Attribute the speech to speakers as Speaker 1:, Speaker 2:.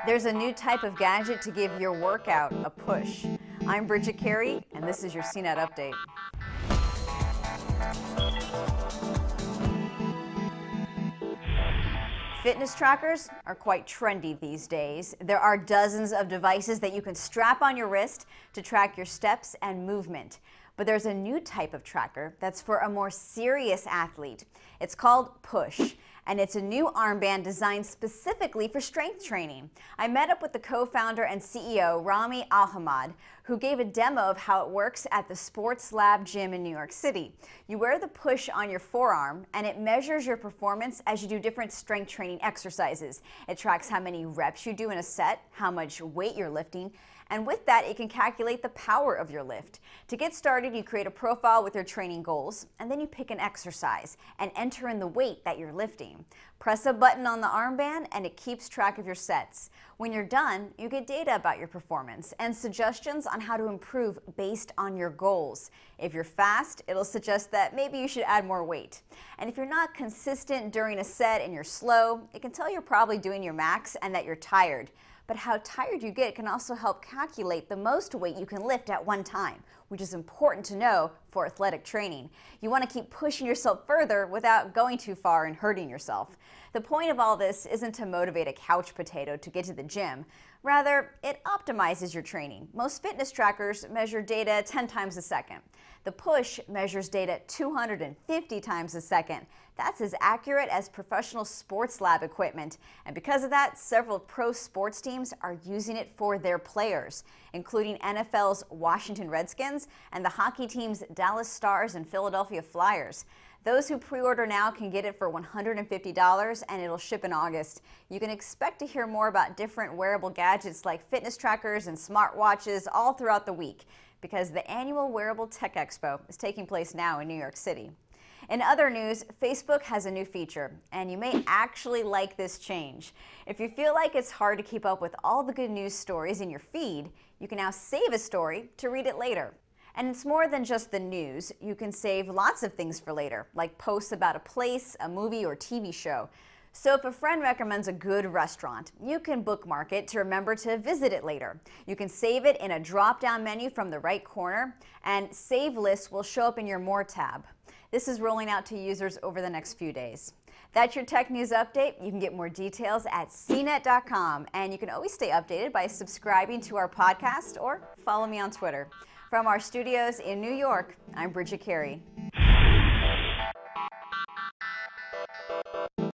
Speaker 1: There's a new type of gadget to give your workout a push. I'm Bridget Carey, and this is your CNET Update. Fitness trackers are quite trendy these days. There are dozens of devices that you can strap on your wrist to track your steps and movement. But there's a new type of tracker that's for a more serious athlete. It's called Push, and it's a new armband designed specifically for strength training. I met up with the co-founder and CEO, Rami Alhamad, who gave a demo of how it works at the Sports Lab gym in New York City. You wear the Push on your forearm, and it measures your performance as you do different strength training exercises. It tracks how many reps you do in a set, how much weight you're lifting, and with that, it can calculate the power of your lift. To get started, you create a profile with your training goals, and then you pick an exercise and enter in the weight that you're lifting. Press a button on the armband, and it keeps track of your sets. When you're done, you get data about your performance and suggestions on how to improve based on your goals. If you're fast, it'll suggest that maybe you should add more weight. And if you're not consistent during a set and you're slow, it can tell you're probably doing your max and that you're tired. But how tired you get can also help calculate the most weight you can lift at one time, which is important to know for athletic training. You want to keep pushing yourself further without going too far and hurting yourself. The point of all this isn't to motivate a couch potato to get to the gym. Rather, it optimizes your training. Most fitness trackers measure data 10 times a second. The Push measures data 250 times a second. That's as accurate as professional sports lab equipment. And because of that, several pro sports teams are using it for their players, including NFL's Washington Redskins and the hockey team's Dallas Stars and Philadelphia Flyers. Those who pre-order now can get it for $150, and it'll ship in August. You can expect to hear more about different wearable gadgets like fitness trackers and smartwatches all throughout the week, because the annual Wearable Tech Expo is taking place now in New York City. In other news, Facebook has a new feature, and you may actually like this change. If you feel like it's hard to keep up with all the good news stories in your feed, you can now save a story to read it later. And it's more than just the news. You can save lots of things for later, like posts about a place, a movie, or TV show. So if a friend recommends a good restaurant, you can bookmark it to remember to visit it later. You can save it in a drop-down menu from the right corner, and Save Lists will show up in your More tab. This is rolling out to users over the next few days. That's your tech news update. You can get more details at CNET.com, and you can always stay updated by subscribing to our podcast or follow me on Twitter. From our studios in New York, I'm Bridget Carey.